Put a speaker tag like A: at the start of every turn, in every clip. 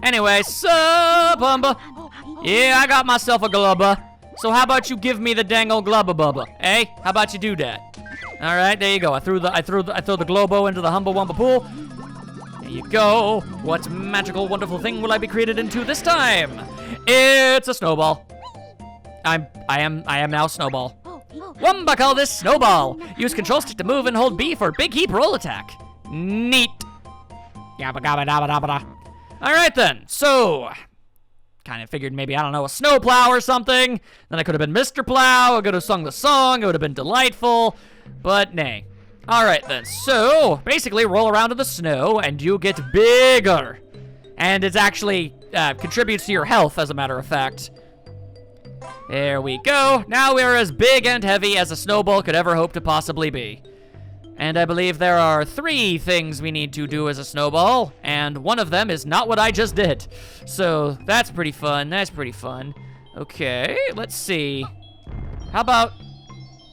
A: Anyway, Bumba. Yeah, I got myself a glubba. So how about you give me the dang old glubba bubba? Eh? How about you do that? All right, there you go. I threw the globo into the Humba Wumba pool. There you go. What magical, wonderful thing will I be created into this time? It's a snowball. I am now Snowball. Wumba, call this Snowball. Use control stick to move and hold B for big heap roll attack. Neat. Yabba gabba dabba dabba da. All right then. So, kind of figured maybe, I don't know, a snowplow or something. Then I could have been Mr. Plow. I could have sung the song. It would have been delightful. But nay. All right then. So, basically, roll around in the snow and you get bigger. And it's actually contributes to your health, as a matter of fact. There we go. Now we're as big and heavy as a snowball could ever hope to possibly be. And I believe there are 3 things we need to do as a snowball, and one of them is not what I just did. So that's pretty fun. That's pretty fun. Okay, let's see. How about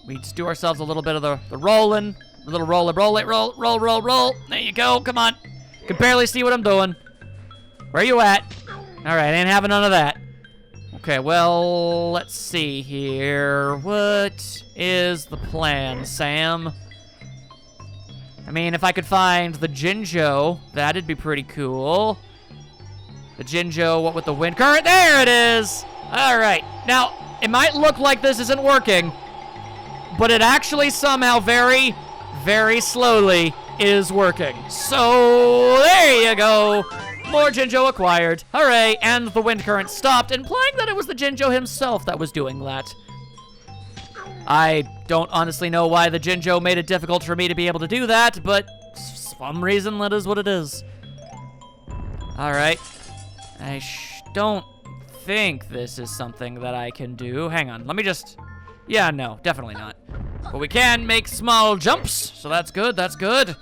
A: we just do ourselves a little bit of the rolling. A little roll. There you go. Come on. Can barely see what I'm doing. Where you at? All right, ain't having none of that. Okay, well, let's see here. What is the plan, Sam? I mean, if I could find the Jinjo, that'd be pretty cool. The Jinjo, what with the wind current? There it is! All right. Now, it might look like this isn't working, but it actually somehow very, very slowly is working. So, there you go. More Jinjo acquired. Hooray, and the wind current stopped, implying that it was the Jinjo himself that was doing that. I don't honestly know why the Jinjo made it difficult for me to be able to do that, but for some reason that is what it is. All right. I don't think this is something that I can do. Hang on, let me just... Yeah, no, definitely not. But we can make small jumps, so that's good, that's good.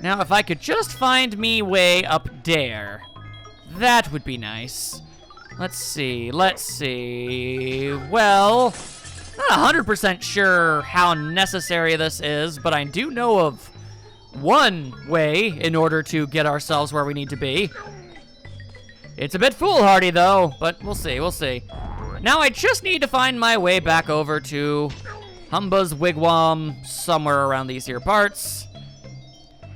A: Now, if I could just find me way up there, that would be nice. Let's see. Well, not 100% sure how necessary this is, but I do know of one way in order to get ourselves where we need to be. It's a bit foolhardy, though, but we'll see. Now, I just need to find my way back over to Humba's wigwam somewhere around these here parts.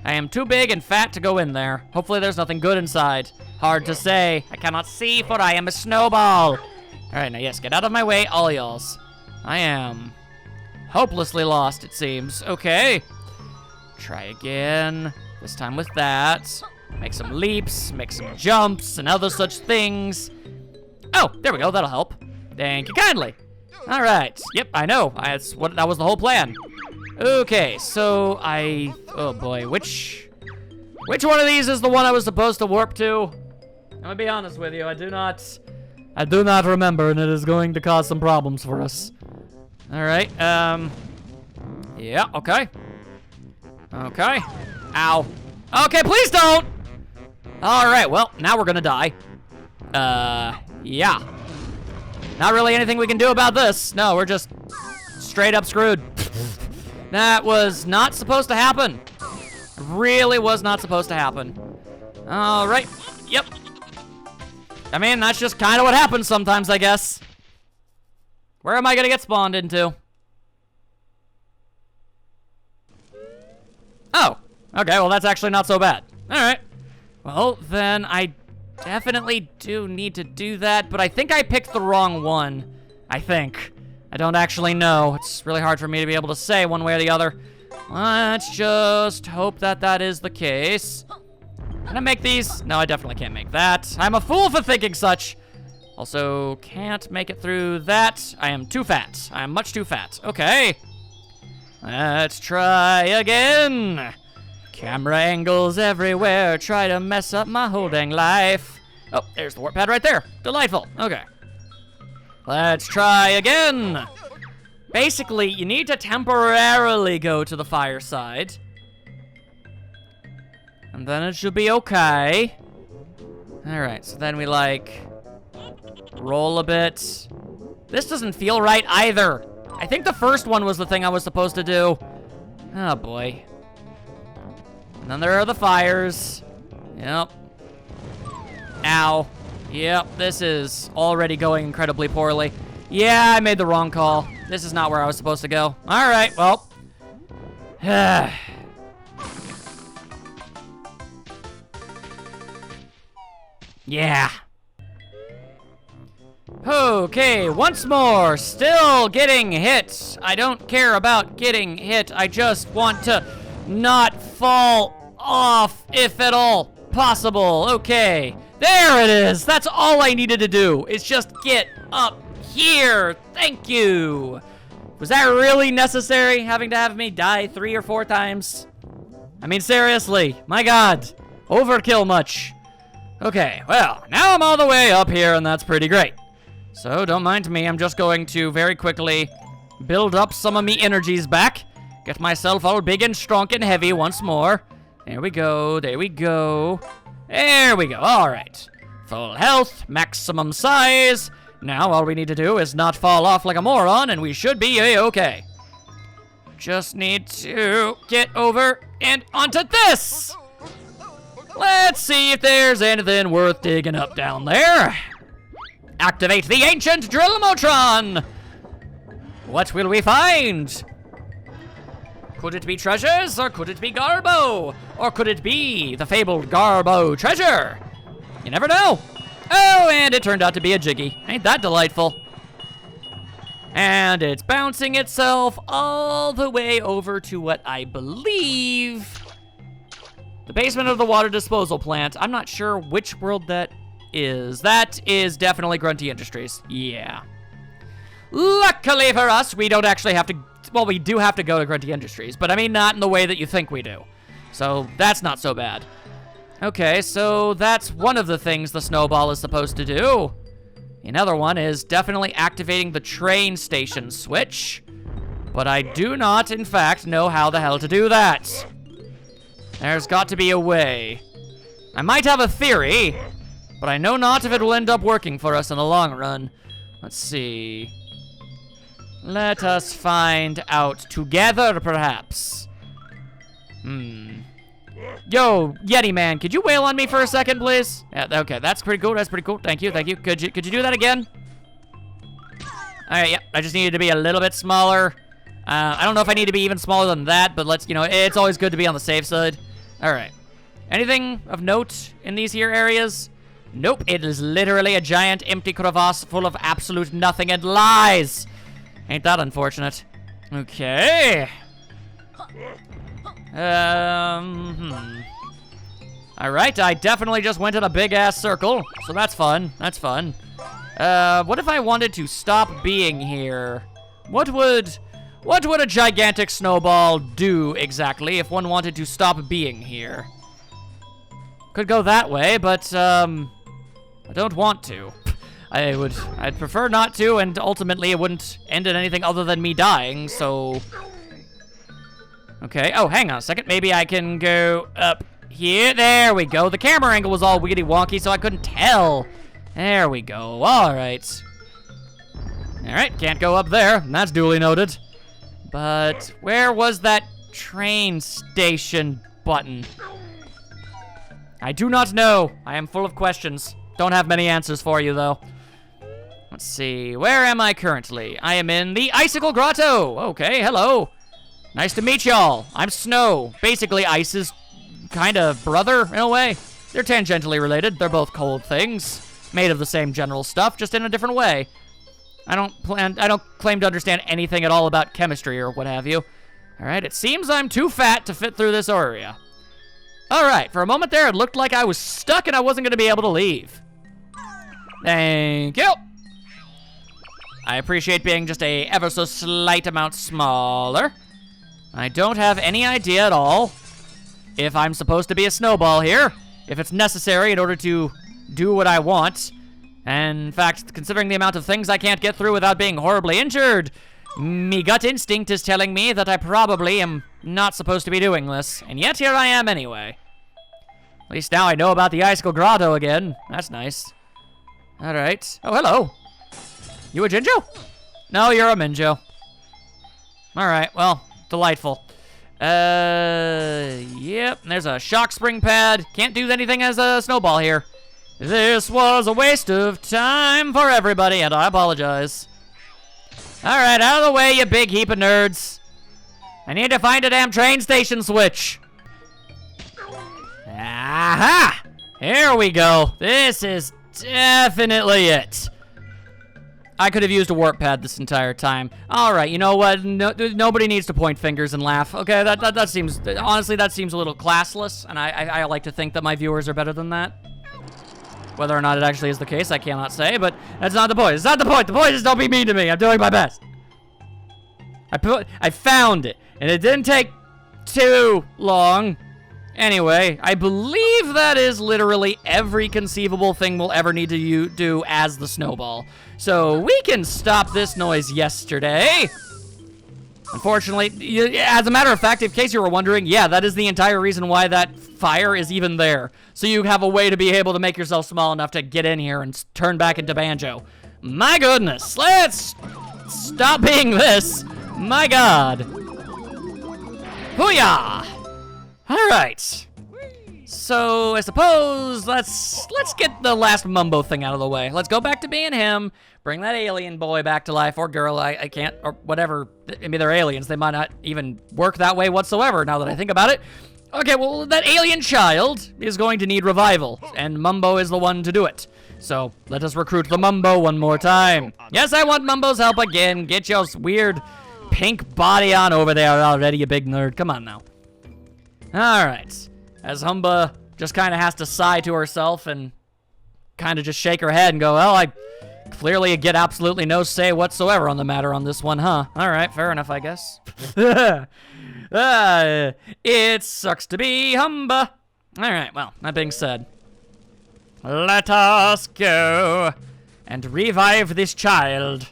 A: I am too big and fat to go in there. Hopefully there's nothing good inside. Hard to say. I cannot see, for I am a snowball. All right, now yes, get out of my way, all y'alls. I am hopelessly lost, it seems. Okay. Try again. This time with that. Make some leaps, make some jumps, and other such things. Oh, there we go, that'll help. Thank you kindly. All right, yep, I know. That was the whole plan. Okay, so oh boy, which one of these is the one I was supposed to warp to? I'm gonna be honest with you, I do not remember, and it is going to cause some problems for us. All right, yeah, okay. Okay, ow. Okay, please don't! All right, well, now we're gonna die. Yeah. Not really anything we can do about this. No, we're just straight up screwed. That was not supposed to happen. Really was not supposed to happen. All right, yep. I mean, that's just kind of what happens sometimes, I guess. Where am I gonna get spawned into? Oh, okay, well, that's actually not so bad. All right. Well, then I definitely do need to do that, but I think I picked the wrong one. I think. I don't actually know. It's really hard for me to be able to say one way or the other. Let's just hope that that is the case. Can I make these? No, I definitely can't make that. I'm a fool for thinking such. Also, can't make it through that. I am too fat. I am much too fat. Okay. Let's try again. Camera angles everywhere. Try to mess up my whole dang life. Oh, there's the warp pad right there. Delightful. Okay. Let's try again. Basically, you need to temporarily go to the fireside. And then it should be okay. All right, so then we roll a bit. This doesn't feel right either. I think the first one was the thing I was supposed to do. Oh boy. And then there are the fires. Yep. Ow. Yep, this is already going incredibly poorly. Yeah, I made the wrong call. This is not where I was supposed to go. All right, well. Yeah. Okay, once more, still getting hit. I don't care about getting hit. I just want to not fall off, if at all possible. Okay, there it is. That's all I needed to do, is just get up here. Thank you. Was that really necessary, having to have me die 3 or 4 times? I mean, seriously, my God, overkill much. Okay, well, now I'm all the way up here, and that's pretty great. So don't mind me, I'm just going to very quickly build up some of me energies back. Get myself all big and strong and heavy once more. There we go, there we go. There we go, all right. Full health, maximum size. Now all we need to do is not fall off like a moron, and we should be a-okay. Just need to get over and onto this. Let's see if there's anything worth digging up down there. Activate the ancient drill motron. What will we find? Could it be treasures, or could it be Garbo? Or could it be the fabled Garbo treasure? You never know. Oh, and it turned out to be a Jiggy. Ain't that delightful? And it's bouncing itself all the way over to what I believe the basement of the water disposal plant. I'm not sure which world that is. That is definitely Grunty Industries. Yeah. Luckily for us, we don't actually have to... Well, we do have to go to Grunty Industries, but I mean not in the way that you think we do. So that's not so bad. Okay, so that's one of the things the Snowball is supposed to do. Another one is definitely activating the train station switch. But I do not, in fact, know how the hell to do that. There's got to be a way. I might have a theory, but I know not if it will end up working for us in the long run. Let's see. Let us find out together, perhaps. Yo, Yeti man, could you wail on me for a second, please? Yeah, okay, that's pretty cool. That's pretty cool. Thank you, thank you. Could you do that again? All right, yeah. I just needed to be a little bit smaller. I don't know if I need to be even smaller than that, but let's, you know, it's always good to be on the safe side. All right. Anything of note in these here areas? Nope. It is literally a giant empty crevasse full of absolute nothing and lies. Ain't that unfortunate? Okay. Alright, I definitely just went in a big-ass circle, so that's fun. That's fun. What if I wanted to stop being here? What would a gigantic snowball do exactly if one wanted to stop being here? Could go that way, but, I don't want to. I'd prefer not to, and ultimately it wouldn't end in anything other than me dying, so... Okay, oh, hang on a second. Maybe I can go up here. There we go. The camera angle was all wiggity wonky, so I couldn't tell. There we go. All right. All right, can't go up there. That's duly noted. But where was that train station button? I do not know. I am full of questions. Don't have many answers for you, though. Let's see. Where am I currently? I am in the Icicle Grotto. Okay, hello. Nice to meet y'all. I'm Snow. Basically, Ice's kind of brother, in a way. They're tangentially related. They're both cold things, made of the same general stuff, just in a different way. I don't claim to understand anything at all about chemistry or what have you. All right, it seems I'm too fat to fit through this area. All right, for a moment there, it looked like I was stuck and I wasn't going to be able to leave. Thank you. I appreciate being just a ever so slight amount smaller. I don't have any idea at all if I'm supposed to be a snowball here, if it's necessary in order to do what I want. And in fact, considering the amount of things I can't get through without being horribly injured, me gut instinct is telling me that I probably am not supposed to be doing this. And yet here I am anyway. At least now I know about the Icicle Grotto again. That's nice. All right. Oh, hello. You a Jinjo? No, you're a Minjo. All right, well, delightful. Yep, there's a shock spring pad. Can't do anything as a snowball here. This was a waste of time for everybody, and I apologize. Alright, out of the way, you big heap of nerds. I need to find a damn train station switch. Aha! Here we go. This is definitely it. I could have used a warp pad this entire time. Alright, you know what? Nobody needs to point fingers and laugh. Okay, that seems, honestly, that seems a little classless, and I like to think that my viewers are better than that. Whether or not it actually is the case, I cannot say, but that's not the point. It's not the point. The point is don't be mean to me. I'm doing my best. I found it, and it didn't take too long. Anyway, I believe that is literally every conceivable thing we'll ever need to do as the Snowball. So we can stop this noise yesterday. Unfortunately, as a matter of fact, in case you were wondering, yeah, that is the entire reason why that fire is even there. So you have a way to be able to make yourself small enough to get in here and turn back into Banjo. My goodness, let's stop being this. My God. Hoo-yah! All right. So I suppose let's get the last Mumbo thing out of the way. Let's go back to being him. Bring that alien boy back to life, or girl, I can't, or whatever. Maybe they're aliens. They might not even work that way whatsoever, now that I think about it. Okay, well, that alien child is going to need revival, and Mumbo is the one to do it. So let us recruit the Mumbo one more time. Yes, I want Mumbo's help again. Get your weird pink body on over there already, you big nerd. Come on now. All right. As Humba just kind of has to sigh to herself and kind of just shake her head and go, well, I clearly get absolutely no say whatsoever on the matter on this one, huh? All right, fair enough, I guess. It sucks to be Humba. All right, well, that being said, let us go and revive this child.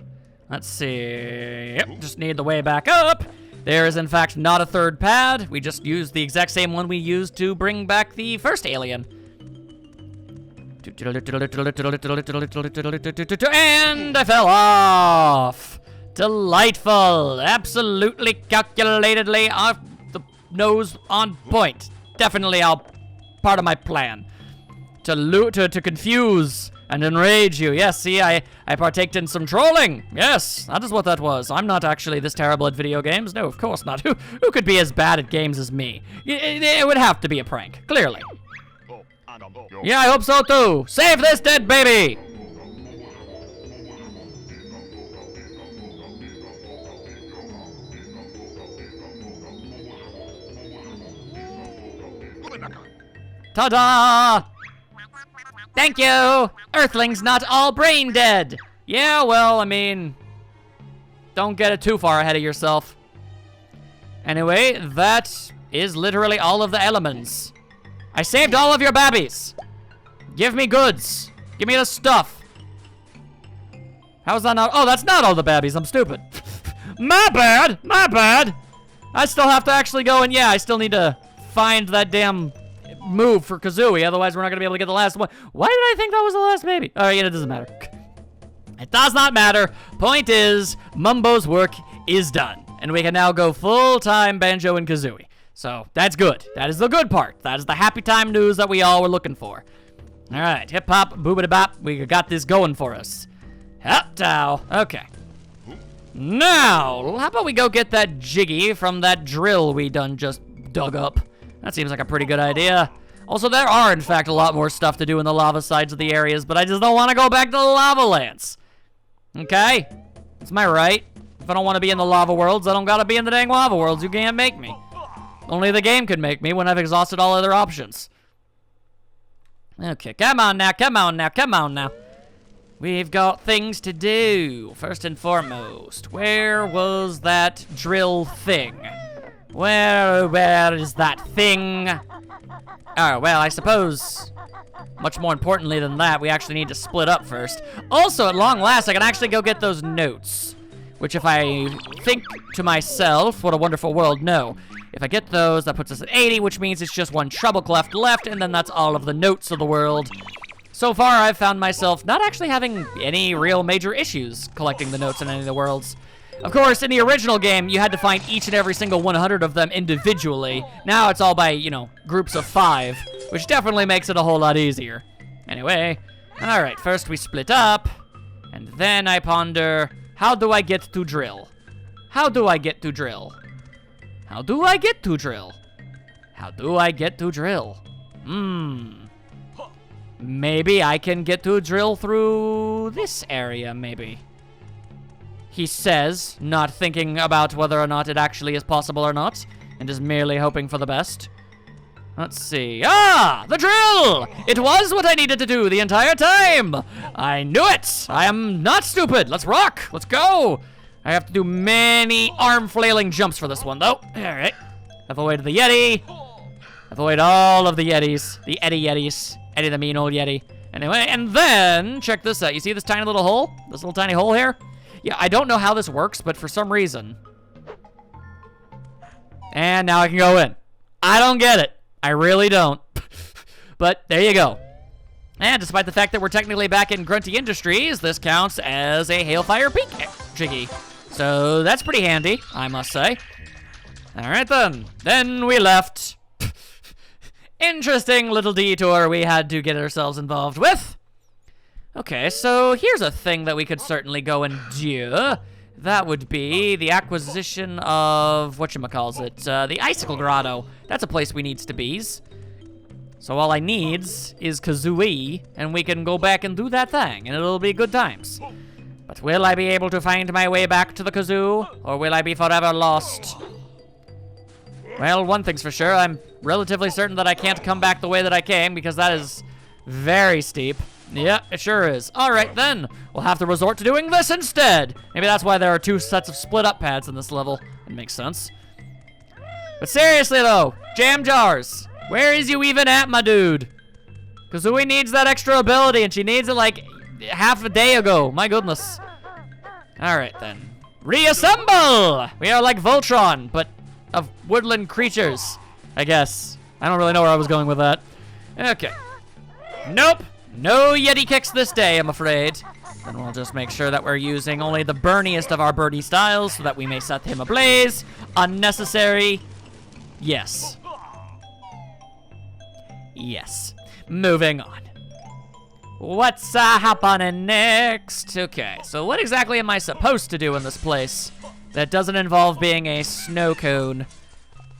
A: Let's see. Yep, just need the way back up. There is, in fact, not a third pad. We just used the exact same one we used to bring back the first alien. And I fell off. Delightful. Absolutely calculatedly off the nose on point. Definitely all part of my plan. To confuse and enrage you. Yes, see, I partaked in some trolling. Yes, that is what that was. I'm not actually this terrible at video games. No, of course not. Who could be as bad at games as me? It would have to be a prank, clearly. Yeah, I hope so too. Save this dead baby! Ta-da! Thank you! Earthlings not all brain dead! Yeah, well, I mean, don't get it too far ahead of yourself. Anyway, that is literally all of the elements. I saved all of your babbies. Give me goods. Give me the stuff. How's that not? Oh, that's not all the babbies. I'm stupid. My bad. My bad. I still have to actually go and, yeah, I still need to find that damn move for Kazooie, otherwise we're not going to be able to get the last one. Why did I think that was the last baby? All right, yeah, it doesn't matter. It does not matter. Point is, Mumbo's work is done, and we can now go full-time Banjo and Kazooie. So, that's good. That is the good part. That is the happy time news that we all were looking for. All right, hip-hop, boobity-bop, we got this going for us. Hop-tow. Okay. Now, how about we go get that jiggy from that drill we done just dug up? That seems like a pretty good idea. Also, there are, in fact, a lot more stuff to do in the lava sides of the areas, but I just don't want to go back to the lava lands. Okay? That's my right. If I don't want to be in the lava worlds, I don't gotta be in the dang lava worlds. You can't make me. Only the game could make me when I've exhausted all other options. Okay, come on now, come on now, come on now. We've got things to do. First and foremost, where was that drill thing? Where is that thing? Oh, well, I suppose, much more importantly than that, we actually need to split up first. Also, at long last, I can actually go get those notes. Which, if I think to myself, what a wonderful world, no. If I get those, that puts us at 80, which means it's just one treble clef left, and then that's all of the notes of the world. So far, I've found myself not actually having any real major issues collecting the notes in any of the worlds. Of course, in the original game, you had to find each and every single 100 of them individually. Now it's all by, you know, groups of 5, which definitely makes it a whole lot easier. And Anyway, all right, first we split up, and then I ponder, how do I get to drill? How do I get to drill? How do I get to drill? How do I get to drill? Maybe I can get to drill through this area, maybe. He says, not thinking about whether or not it actually is possible or not, and is merely hoping for the best. Let's see. Ah! The drill! It was what I needed to do the entire time! I knew it! I am not stupid! Let's rock! Let's go! I have to do many arm-flailing jumps for this one, though. Alright. Avoid the Yeti. Avoid all of the Yetis. The Yetis. Eddie the mean old Yeti. Anyway, and then, check this out. You see this tiny little hole? This little tiny hole here? Yeah, I don't know how this works, but for some reason. And now I can go in. I don't get it. I really don't. But there you go. And despite the fact that we're technically back in Grunty Industries, this counts as a Hailfire Peak Jiggy. So that's pretty handy, I must say. All right then. Then we left. Interesting little detour we had to get ourselves involved with. Okay, so here's a thing that we could certainly go and do. That would be the acquisition of, whatchamacallit, the Icicle Grotto. That's a place we needs to bees. So all I needs is Kazooie, and we can go back and do that thing, and it'll be good times. But will I be able to find my way back to the kazoo, or will I be forever lost? Well, one thing's for sure, I'm relatively certain that I can't come back the way that I came, because that is very steep. Yeah, it sure is. All right, then. We'll have to resort to doing this instead. Maybe that's why there are 2 sets of split-up pads in this level. It makes sense. But seriously, though, Jam Jars, where is you even at, my dude? Kazooie needs that extra ability, and she needs it like half a day ago. My goodness. All right, then. Reassemble! We are like Voltron, but of woodland creatures, I guess. I don't really know where I was going with that. Okay. Nope. No Yeti kicks this day, I'm afraid. Then we'll just make sure that we're using only the burniest of our birdie styles so that we may set him ablaze. Unnecessary. Yes. Yes. Moving on. What's happening next? Okay, so what exactly am I supposed to do in this place that doesn't involve being a snow cone?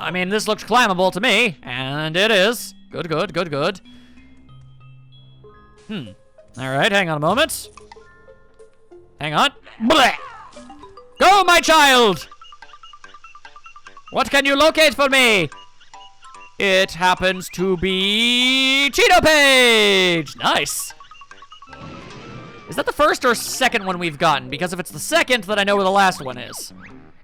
A: I mean, this looks climbable to me, and it is. Good, good, good, good. All right, hang on a moment. Hang on. Blech. Go, my child! What can you locate for me? It happens to be Cheeto Page! Nice. Is that the first or second one we've gotten? Because if it's the second, then I know where the last one is.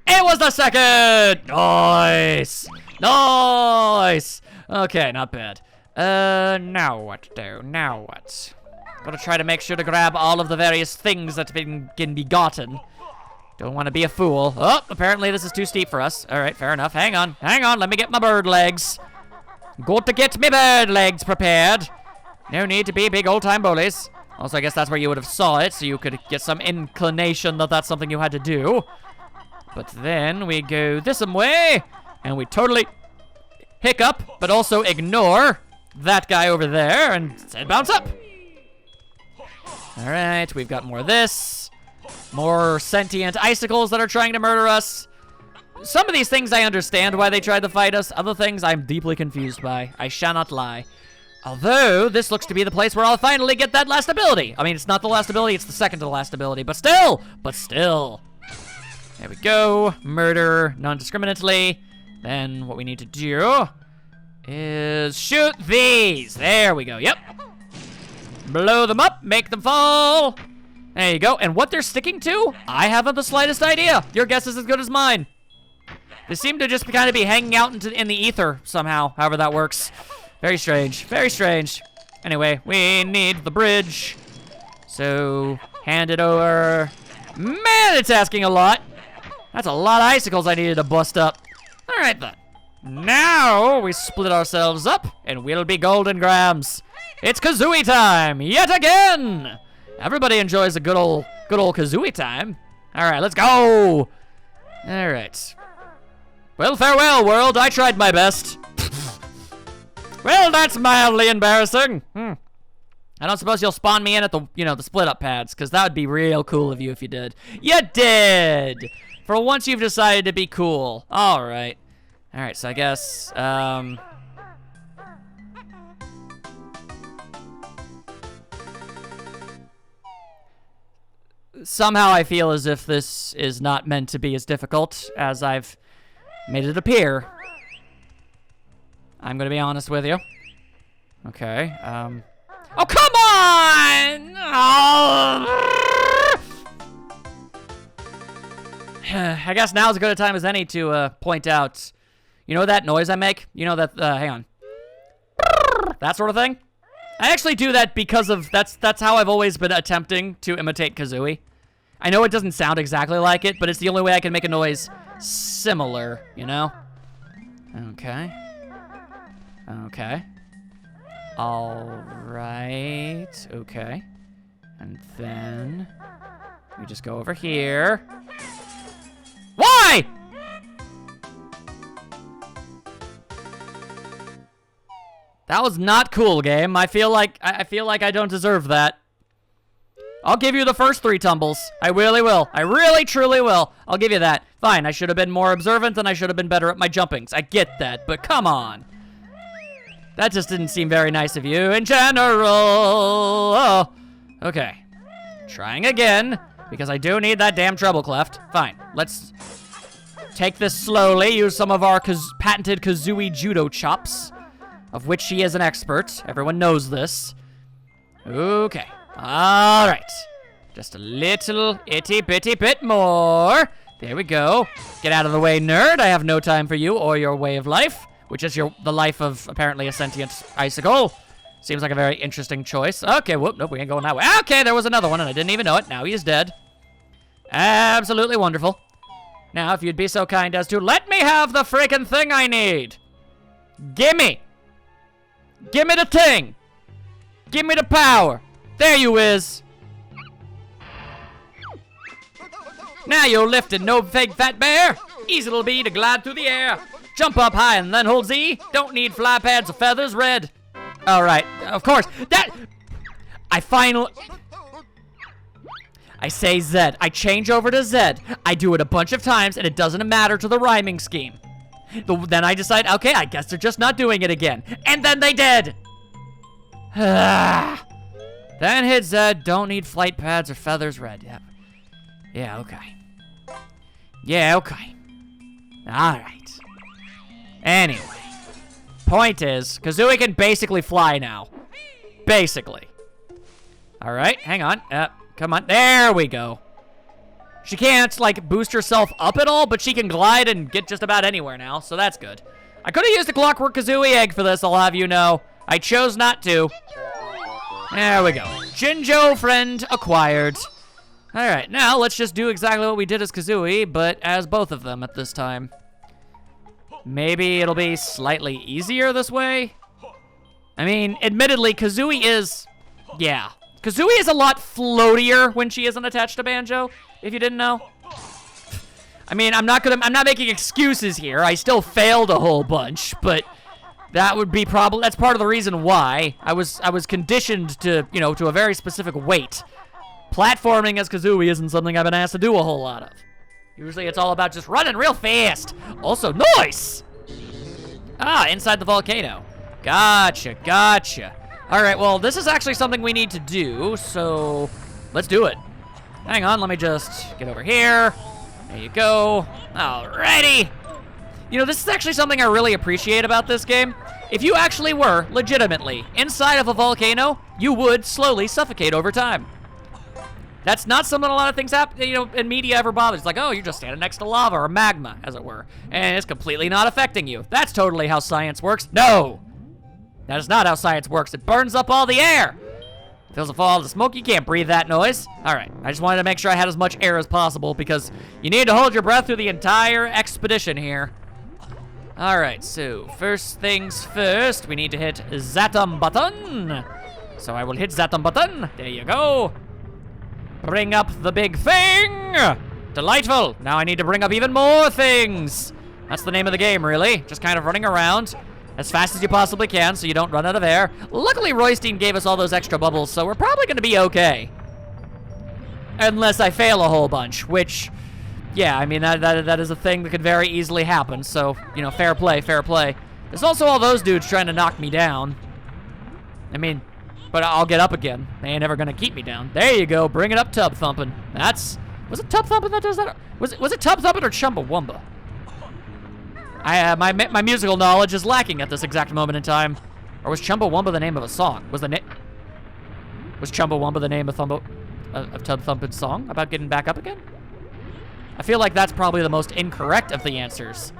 A: It was the second! Nice! Nice! Okay, not bad. Now what do? Now what? Gotta try to make sure to grab all of the various things that can be gotten. Don't want to be a fool. Oh, apparently this is too steep for us. All right, fair enough. Hang on, let me get my bird legs. Got to get my bird legs prepared. No need to be big old-time bullies. Also, I guess that's where you would have saw it, so you could get some inclination that that's something you had to do. But then we go this way, and we totally hiccup, but also ignore that guy over there, and bounce up. All right, we've got more of this. More sentient icicles that are trying to murder us. Some of these things I understand why they tried to fight us. Other things I'm deeply confused by. I shall not lie. Although, this looks to be the place where I'll finally get that last ability. I mean, it's not the last ability, it's the second to the last ability. But still. There we go. Murder non-discriminately. Then what we need to do is shoot these. There we go. Yep. Blow them up, make them fall. There you go. And what they're sticking to, I haven't the slightest idea. Your guess is as good as mine. They seem to just kind of be hanging out in the ether somehow, however that works. Very strange, very strange. Anyway, we need the bridge. So, hand it over. Man, it's asking a lot. That's a lot of icicles I needed to bust up. All right, then. Now we split ourselves up, and we'll be golden grams. It's Kazooie time, yet again! Everybody enjoys a good old Kazooie time. All right, let's go! All right. Well, farewell, world. I tried my best. Well, that's mildly embarrassing. All I don't suppose you'll spawn me in at the, the split-up pads, because that would be real cool of you if you did. You did! For once you've decided to be cool. All right. All right, so I guess, somehow I feel as if this is not meant to be as difficult as I've made it appear. I'm gonna be honest with you. Okay, oh, come on! Oh. I guess now's as good a time as any to point out, you know that noise I make? You know that, hang on. That sort of thing? I actually do that because of, that's how I've always been attempting to imitate Kazooie. I know it doesn't sound exactly like it, but it's the only way I can make a noise similar, you know? Okay. Okay. All right. Okay. And then we just go over here. Why? That was not cool, game. I feel like I don't deserve that. I'll give you the first 3 tumbles. I really will. I really, truly will. I'll give you that. Fine, I should have been more observant and I should have been better at my jumpings. I get that, but come on. That just didn't seem very nice of you in general. Oh, okay. Trying again, because I do need that damn treble cleft. Fine, let's take this slowly, use some of our patented Kazooie judo chops, of which she is an expert. Everyone knows this. Okay. All right, just a little itty-bitty bit more. There we go. Get out of the way, nerd. I have no time for you or your way of life, which is the life of apparently a sentient icicle. Seems like a very interesting choice. Okay, whoop, nope, we ain't going that way. Okay, there was another one, and I didn't even know it. Now he is dead. Absolutely wonderful. Now, if you'd be so kind as to let me have the freaking thing I need. Gimme. Gimme the thing. Gimme the power. There you is. Now you're lifting, no fake fat bear. Easy it'll be to glide through the air. Jump up high and then hold Z. Don't need fly pads or feathers red. All right, of course. I say Z. I change over to Z. I do it a bunch of times and it doesn't matter to the rhyming scheme. Then I decide, okay, I guess they're just not doing it again. And then they did. Then hit Z, don't need flight pads or feathers red. Yeah. Yeah, okay. Yeah, okay. Alright. Anyway. Point is, Kazooie can basically fly now. Basically. Alright, hang on. Come on. There we go. She can't, like, boost herself up at all, but she can glide and get just about anywhere now, so that's good. I could have used a Clockwork Kazooie egg for this, I'll have you know. I chose not to. There we go. Jinjo friend acquired. Alright, now let's just do exactly what we did as Kazooie, but as both of them at this time. Maybe it'll be slightly easier this way? I mean, admittedly, Kazooie is... yeah. Kazooie is a lot floatier when she isn't attached to Banjo, if you didn't know. I mean, I'm not making excuses here. I still failed a whole bunch, but... that would be that's part of the reason why I was conditioned to, to a very specific weight. Platforming as Kazooie isn't something I've been asked to do a whole lot of. Usually it's all about just running real fast. Also, nice! Ah, inside the volcano. Gotcha, gotcha. All right, well, this is actually something we need to do, so let's do it. Hang on, let me just get over here. There you go. Alrighty. This is actually something I really appreciate about this game. If you actually were, legitimately, inside of a volcano, you would slowly suffocate over time. That's not something a lot of things happen, in media ever bothers. It's like, oh, you're just standing next to lava or magma, as it were, and it's completely not affecting you. That's totally how science works. No! That is not how science works. It burns up all the air. Fills a fall of the smoke, you can't breathe that noise. All right, I just wanted to make sure I had as much air as possible because you need to hold your breath through the entire expedition here. All right, so first things first, we need to hit Zatum button. So I will hit Zatum button. There you go. Bring up the big thing. Delightful. Now I need to bring up even more things. That's the name of the game, really. Just kind of running around. as fast as you possibly can so you don't run out of air. Luckily, Roystein gave us all those extra bubbles, so we're probably gonna be okay. Unless I fail a whole bunch, which, yeah, I mean, that is a thing that could very easily happen, so, you know, fair play, fair play. There's also all those dudes trying to knock me down. I mean, but I'll get up again. They ain't ever gonna keep me down. There you go, bring it up, Tub Thumping. Was it Tub Thumping that does that? Was it Tub Thumping or Chumbawamba? My musical knowledge is lacking at this exact moment in time. Or was Chumbawamba the name of a song? Was Chumbawamba the name of Tub Thumping's song about getting back up again? I feel like that's probably the most incorrect of the answers.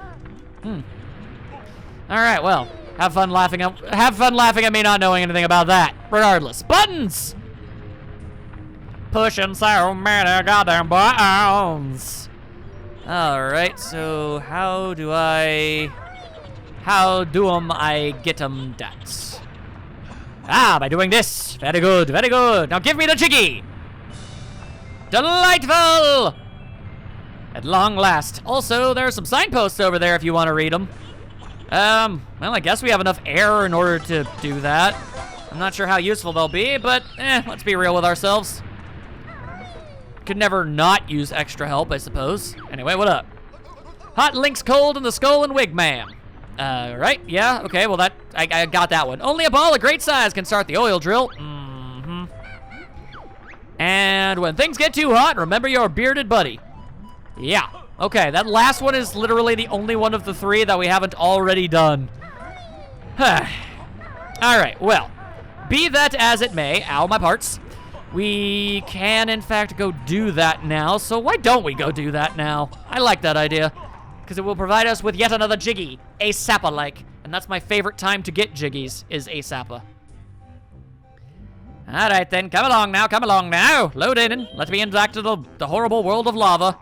A: All right, well, have fun laughing at me not knowing anything about that. Regardless, buttons. Pushing so many goddamn buttons. All right, so how do I get 'em that? Ah, by doing this. Very good, very good. Now give me the jiggy. Delightful. At long last. Also, there are some signposts over there if you want to read them. Well, I guess we have enough air in order to do that. I'm not sure how useful they'll be, but let's be real with ourselves. Could never not use extra help, I suppose. Anyway, what up? Hot links cold in the skull and wig, ma'am. Right, yeah, okay, well I got that one. Only a ball of great size can start the oil drill. And when things get too hot, remember your bearded buddy. Yeah, okay, that last one is literally the only one of the three that we haven't already done. All right, well, be that as it may, ow, my parts. We can, in fact, go do that now, so why don't we go do that now? I like that idea, because it will provide us with yet another jiggy, ASAPA-like, and that's my favorite time to get jiggies, is ASAPA. All right, then, come along now, load in and let me in back to the horrible world of lava.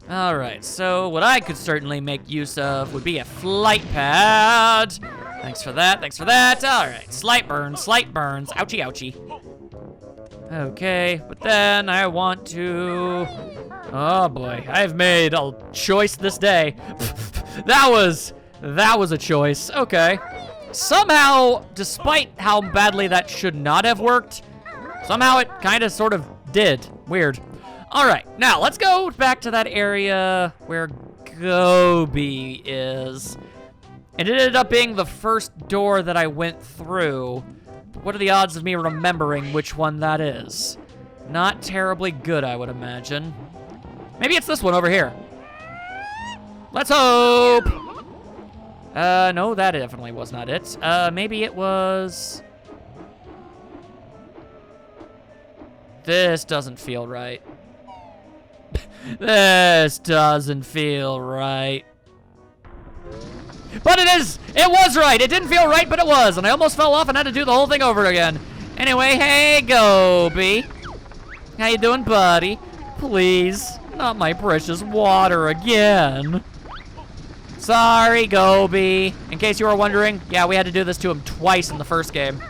A: All right, so what I could certainly make use of would be a flight pad. Thanks for that, all right, slight burns, ouchie, ouchie. Okay, but then I want to... Oh boy, I've made a choice this day. That was a choice, okay. Somehow, despite how badly that should not have worked, somehow it kind of sort of did. Weird. All right, now let's go back to that area where Gobi is. And it ended up being the first door that I went through. What are the odds of me remembering which one that is? Not terribly good, I would imagine. Maybe it's this one over here. Let's hope. No, that definitely was not it. Maybe it was... This doesn't feel right. This doesn't feel right. But it is! It was right! It didn't feel right, but it was! And I almost fell off and had to do the whole thing over again. Anyway, hey, Gobi. How you doing, buddy? Please, not my precious water again. Sorry, Gobi. In case you were wondering, yeah, we had to do this to him twice in the first game.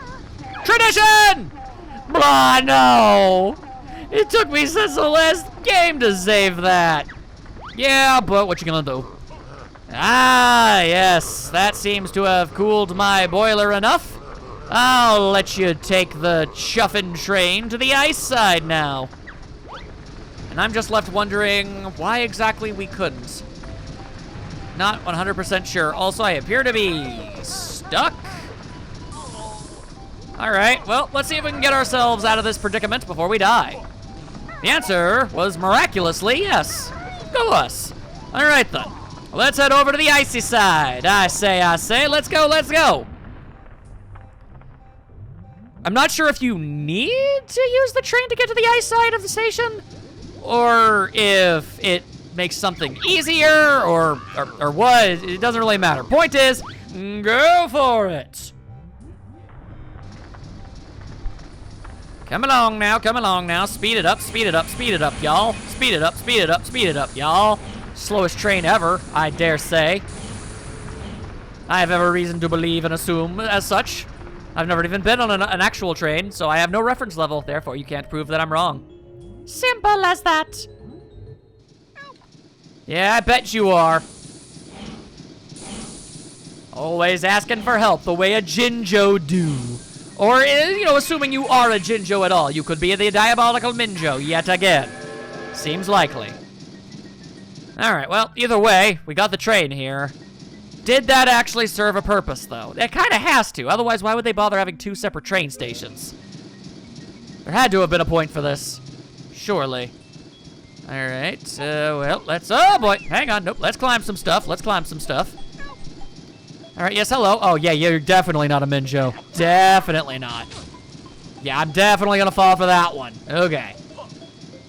A: Tradition! Blah, no! It took me since the last game to save that. Yeah, but what you gonna do? Ah, yes, that seems to have cooled my boiler enough. I'll let you take the chuffin' train to the ice side now. And I'm just left wondering why exactly we couldn't. Not 100% sure. Also, I appear to be stuck. All right, well, let's see if we can get ourselves out of this predicament before we die. The answer was miraculously yes. Go us. All right, then. Let's head over to the icy side. I say, let's go. I'm not sure if you need to use the train to get to the ice side of the station, or if it makes something easier, or what. It doesn't really matter. Point is, go for it. Come along now. Speed it up, y'all. Speed it up, y'all. Slowest train ever, I dare say. I have every reason to believe and assume as such. I've never even been on an actual train, so I have no reference level. Therefore, you can't prove that I'm wrong. Simple as that. Yeah, I bet you are. Always asking for help the way a Jinjo do. Or, you know, assuming you are a Jinjo at all, you could be the diabolical Minjo yet again. Seems likely. Alright, well, either way, we got the train here. Did that actually serve a purpose, though? It kind of has to. Otherwise, why would they bother having 2 separate train stations? There had to have been a point for this. Surely. Alright, well, let's... Oh, boy. Hang on. Nope, let's climb some stuff. Let's climb some stuff. Alright, yes, hello. Oh, yeah, you're definitely not a Minjo. Definitely not. Yeah, I'm definitely gonna fall for that one. Okay.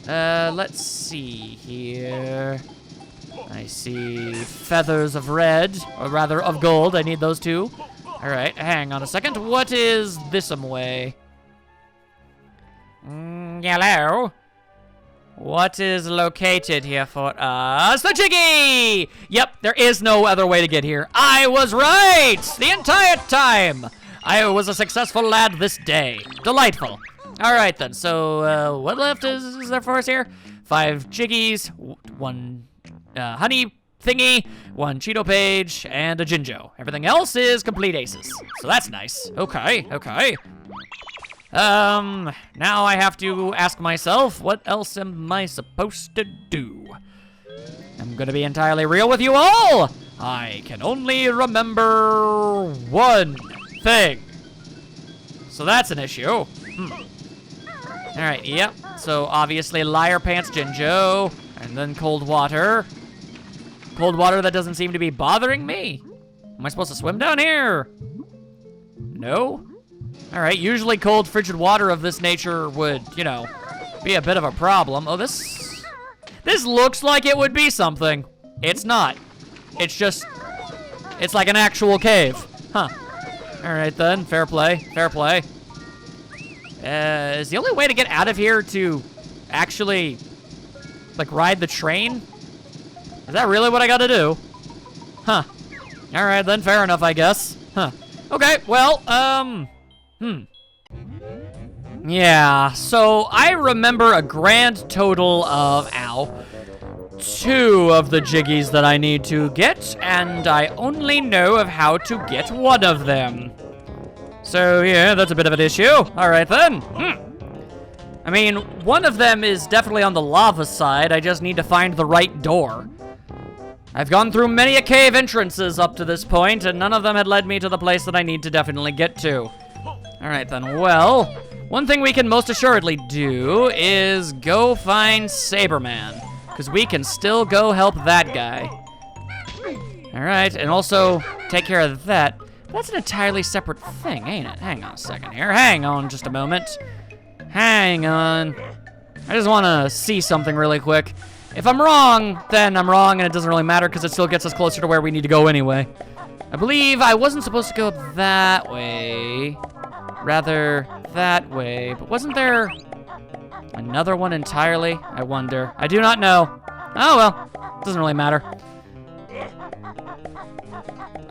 A: Let's see here. I see feathers of red, or rather of gold. I need those too. Alright, hang on a second. What is this way? Hello? What is located here for us? The Jiggy! Yep, there is no other way to get here. I was right! The entire time! I was a successful lad this day. Delightful. Alright then, so what left is there for us here? 5 Jiggies, 1 honey thingy, 1 Cheeto page, and a Jinjo. Everything else is complete aces. So that's nice. Okay, okay. Now I have to ask myself, what else am I supposed to do? I'm gonna be entirely real with you all. I can only remember one thing. So that's an issue. Alright, yep. So obviously Liar Pants Jinjo, and then cold water. Cold water that doesn't seem to be bothering me. Am I supposed to swim down here? No? Alright, usually cold, frigid water of this nature would, you know, be a bit of a problem. Oh, this looks like it would be something. It's not. It's just, it's like an actual cave. Huh. Alright then, fair play, fair play. Is the only way to get out of here to actually, like, ride the train? Is that really what I gotta do? Huh. Alright then, fair enough, I guess. Huh. Okay, well, yeah, so I remember a grand total of, 2 of the Jiggies that I need to get, and I only know of how to get one of them. So, yeah, that's a bit of an issue. Alright then. I mean, one of them is definitely on the lava side. I just need to find the right door. I've gone through many a cave entrances up to this point, and none of them had led me to the place that I need to definitely get to. Alright then, well, one thing we can most assuredly do is go find Saberman, because we can still go help that guy. Alright, and also take care of that. That's an entirely separate thing, ain't it? Hang on a second here. Hang on just a moment. Hang on. I just want to see something really quick. If I'm wrong, then I'm wrong, and it doesn't really matter because it still gets us closer to where we need to go anyway. I believe I wasn't supposed to go that way. Rather, that way. But wasn't there another one entirely? I wonder. I do not know. Oh, well. Doesn't really matter.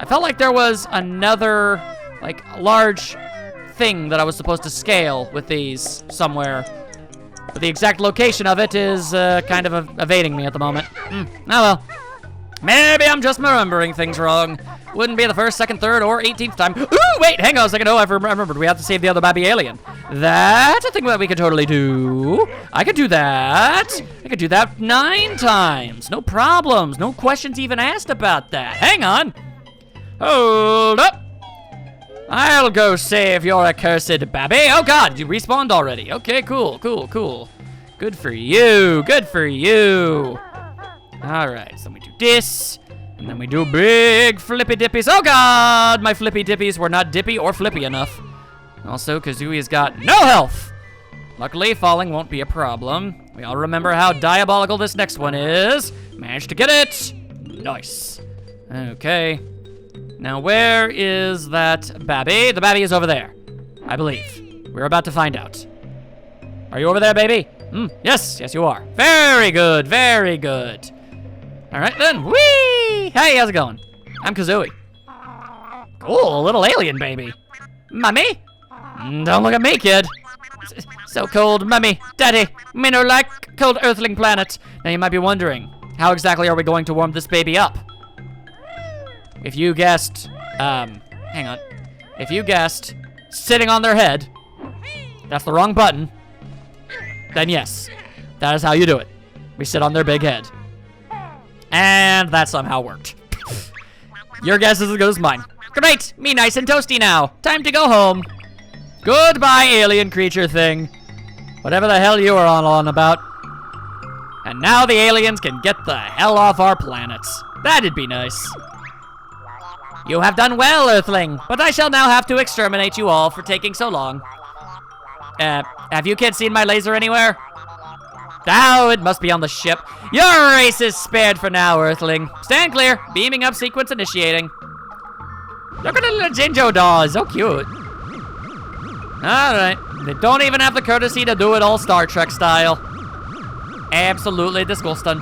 A: I felt like there was another, like, large thing that I was supposed to scale with these somewhere. But the exact location of it is kind of evading me at the moment. Oh well. Maybe I'm just remembering things wrong. Wouldn't be the first, second, third, or 18th time. Ooh, wait, hang on a second. Oh, I've remembered. We have to save the other baby alien. That's a thing that we could totally do. I could do that. I could do that 9 times. No problems. No questions even asked about that. Hang on. Hold up. I'll go save your accursed babby. Oh God, you respawned already. Okay, cool, cool, cool. Good for you, good for you. All right, so we do this, and then we do big flippy dippies. Oh God, my flippy dippies were not dippy or flippy enough. Also, Kazooie's got no health. Luckily, falling won't be a problem. We all remember how diabolical this next one is. Managed to get it. Nice. Okay. Now, where is that babby? The babby is over there, I believe. We're about to find out. Are you over there, baby? Yes, yes you are. Very good, very good. All right then, whee! Hey, how's it going? I'm Kazooie. Cool, little alien baby. Mummy? Don't look at me, kid. So cold, mummy, daddy, me no like cold earthling planet. Now you might be wondering, how exactly are we going to warm this baby up? If you guessed Hang on. If you guessed sitting on their head, that's the wrong button, then yes, that is how you do it. We sit on their big head. And that somehow worked. Your guess is as good as mine. Great, me nice and toasty now. Time to go home. Goodbye, alien creature thing. Whatever the hell you were on about. And now the aliens can get the hell off our planets. That'd be nice. You have done well, Earthling, but I shall now have to exterminate you all for taking so long. Have you kids seen my laser anywhere? Oh, it must be on the ship. Your race is spared for now, Earthling. Stand clear. Beaming up sequence initiating. Look at the little Jinjo doll. It's so cute. Alright. They don't even have the courtesy to do it all Star Trek style. Absolutely disgusting.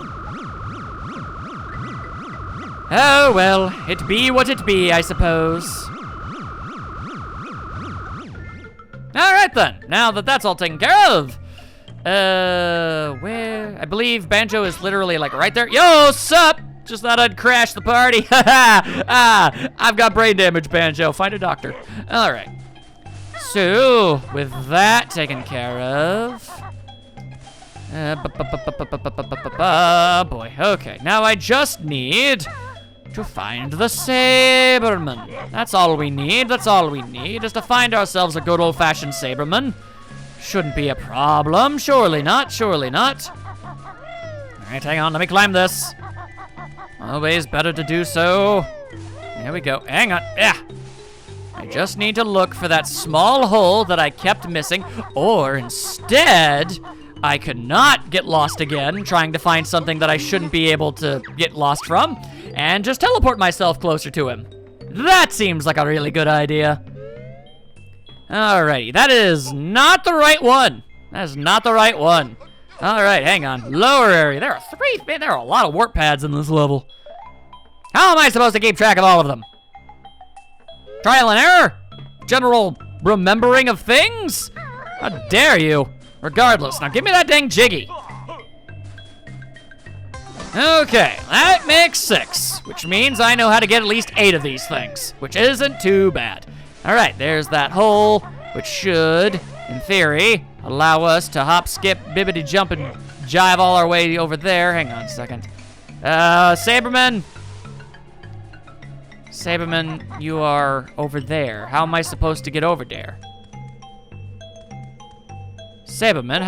A: Oh, well. It be what it be, I suppose. Alright then. Now that that's all taken care of. Where? I believe Banjo is literally like right there. Yo, sup? Just thought I'd crash the party. I've got brain damage, Banjo. Find a doctor. All right. So, with that taken care of. Boy, okay. Now I just need to find the Saberman. That's all we need. That's all we need is to find ourselves a good old-fashioned Saberman. Shouldn't be a problem. Surely not. Surely not. All right, hang on. Let me climb this. Always better to do so. There we go. Hang on. Yeah. I just need to look for that small hole that I kept missing, or instead, I could not get lost again trying to find something that I shouldn't be able to get lost from, and just teleport myself closer to him. That seems like a really good idea. Alrighty, that is not the right one. That is not the right one. Alright, hang on. Lower area. There are three. Man, there are a lot of warp pads in this level. How am I supposed to keep track of all of them? Trial and error? General remembering of things? How dare you? Regardless, now give me that dang jiggy. Okay, that makes 6, which means I know how to get at least 8 of these things, which isn't too bad. All right, there's that hole, which should, in theory, allow us to hop, skip, bibbity, jump, and jive all our way over there. Hang on a second. Saberman. Saberman, you are over there. How am I supposed to get over there? Saberman,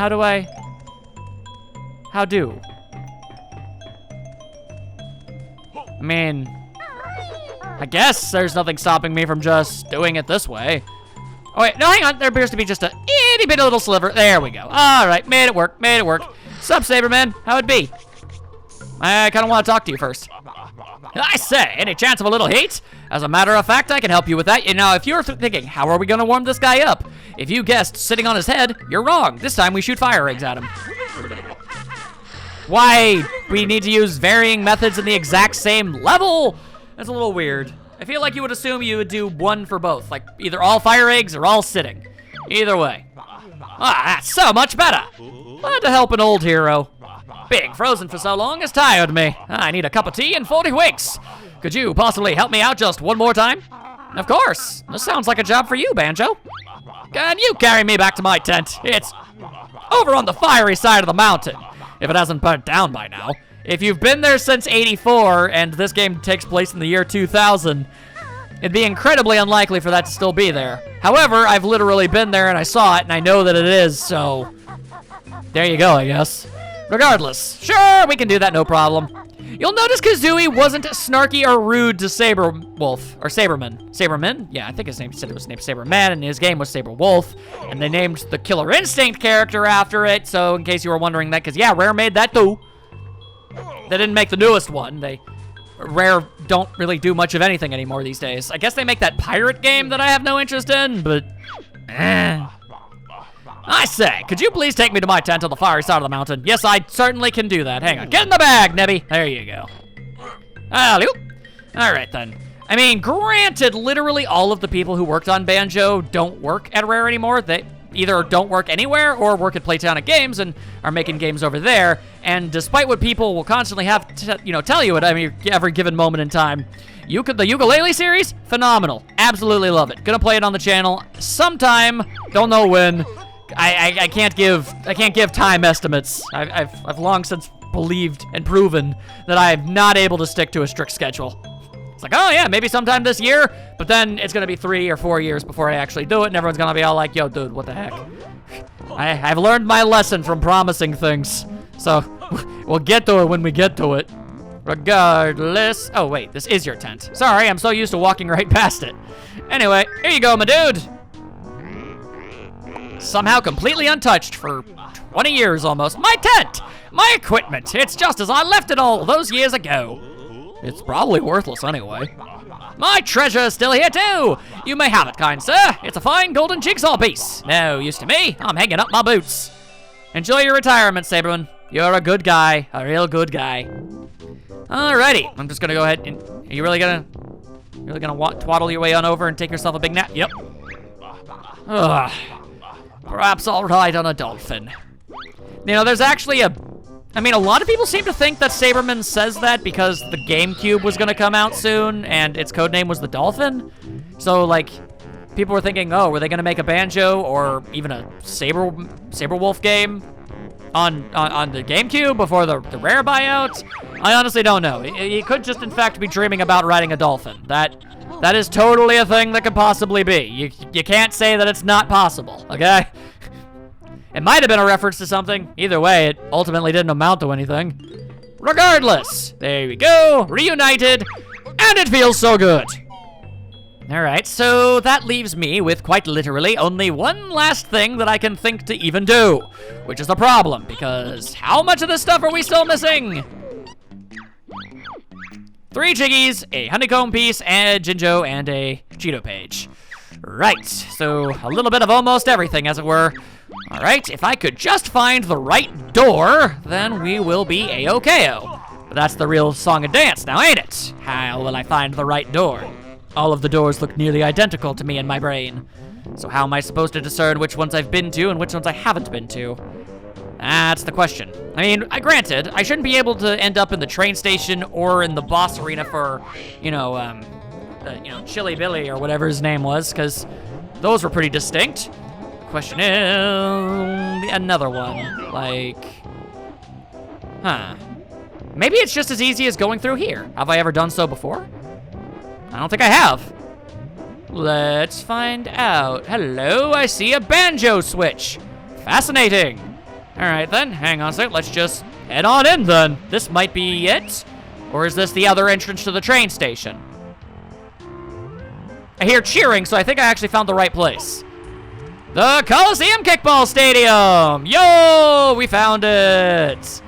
A: how do? I mean, I guess there's nothing stopping me from just doing it this way. Oh wait, no, hang on. There appears to be just a itty bitty little sliver. There we go. All right, made it work. Made it work. Sup, Saberman? How'd it be? I kind of want to talk to you first. I say, any chance of a little heat? As a matter of fact, I can help you with that. You know, if you're thinking, how are we gonna warm this guy up? If you guessed sitting on his head, you're wrong. This time we shoot fire eggs at him. Why? We need to use varying methods in the exact same level? That's a little weird. I feel like you would assume you would do one for both, like either all fire eggs or all sitting. Either way. Ah, that's so much better. Glad to help an old hero. Being frozen for so long has tired me. I need a cup of tea and 40 winks. Could you possibly help me out just one more time? Of course. This sounds like a job for you, Banjo. Can you carry me back to my tent? It's over on the fiery side of the mountain, if it hasn't burnt down by now. If you've been there since '84 and this game takes place in the year 2000, it'd be incredibly unlikely for that to still be there. However, I've literally been there and I saw it and I know that it is, so there you go, I guess. Regardless, sure, we can do that, no problem. You'll notice Kazooie wasn't snarky or rude to Saberwolf, or Saberman. Saberman? Yeah, I think his name said it was named Saberman, and his game was Saberwolf, and they named the Killer Instinct character after it, so in case you were wondering that, because yeah, Rare made that too. They didn't make the newest one. Rare don't really do much of anything anymore these days. I guess they make that pirate game that I have no interest in, but I say, could you please take me to my tent on the fiery side of the mountain? Yes, I certainly can do that. Hang on. Get in the bag, Nebby. There you go. Alley-oop. All right, then. I mean, granted, literally all of the people who worked on Banjo don't work at Rare anymore. They either don't work anywhere or work at Playtonic Games and are making games over there. And despite what people will constantly have to, tell you at every given moment in time, The ukulele series, phenomenal. Absolutely love it. Gonna play it on the channel sometime. Don't know when. I can't give time estimates. I've long since believed and proven that I'm not able to stick to a strict schedule. It's like, oh yeah, maybe sometime this year, but then it's gonna be 3 or 4 years before I actually do it, and everyone's gonna be all like, yo, dude, what the heck? I've learned my lesson from promising things, so we'll get to it when we get to it. Regardless, oh wait, this is your tent. Sorry, I'm so used to walking right past it. Anyway, here you go, my dude. Somehow completely untouched for 20 years almost. My tent, my equipment, it's just as I left it all those years ago. It's probably worthless anyway. My treasure is still here too. You may have it, kind sir. It's a fine golden jigsaw piece. No use to me. I'm hanging up my boots. Enjoy your retirement, Saberman. You're a good guy, a real good guy. Alrighty, I'm just gonna go ahead and, are you really gonna twaddle your way on over and take yourself a big nap? Yep. Ugh. Perhaps I'll ride on a dolphin. You know, there's actually a lot of people seem to think that Saberman says that because the GameCube was gonna come out soon and its codename was the Dolphin. So, like, people were thinking, oh, were they gonna make a Banjo or even a Saberwolf game on the GameCube before the Rare buyout? I honestly don't know. He could just, in fact, be dreaming about riding a dolphin. That is totally a thing that could possibly be. You can't say that it's not possible, okay? It might have been a reference to something. Either way, it ultimately didn't amount to anything. Regardless, there we go, reunited, and it feels so good. All right, so that leaves me with quite literally only one last thing that I can think to even do, which is the problem, because how much of this stuff are we still missing? 3 Jiggies, a honeycomb piece, a Jinjo, and a Cheeto page. Right, so a little bit of almost everything, as it were. All right, if I could just find the right door, then we will be A-OK-O. But that's the real song and dance now, ain't it? How will I find the right door? All of the doors look nearly identical to me in my brain. So how am I supposed to discern which ones I've been to and which ones I haven't been to? That's the question. I mean, granted, I shouldn't be able to end up in the train station or in the boss arena for, Chili Billy or whatever his name was, because those were pretty distinct. The question is, another one, like, maybe it's just as easy as going through here. Have I ever done so before? I don't think I have. Let's find out. Hello, I see a banjo switch. Fascinating. All right then, hang on a sec, let's just head on in then. This might be it, or is this the other entrance to the train station? I hear cheering, so I think I actually found the right place. The Colosseum Kickball Stadium! Yo, we found it!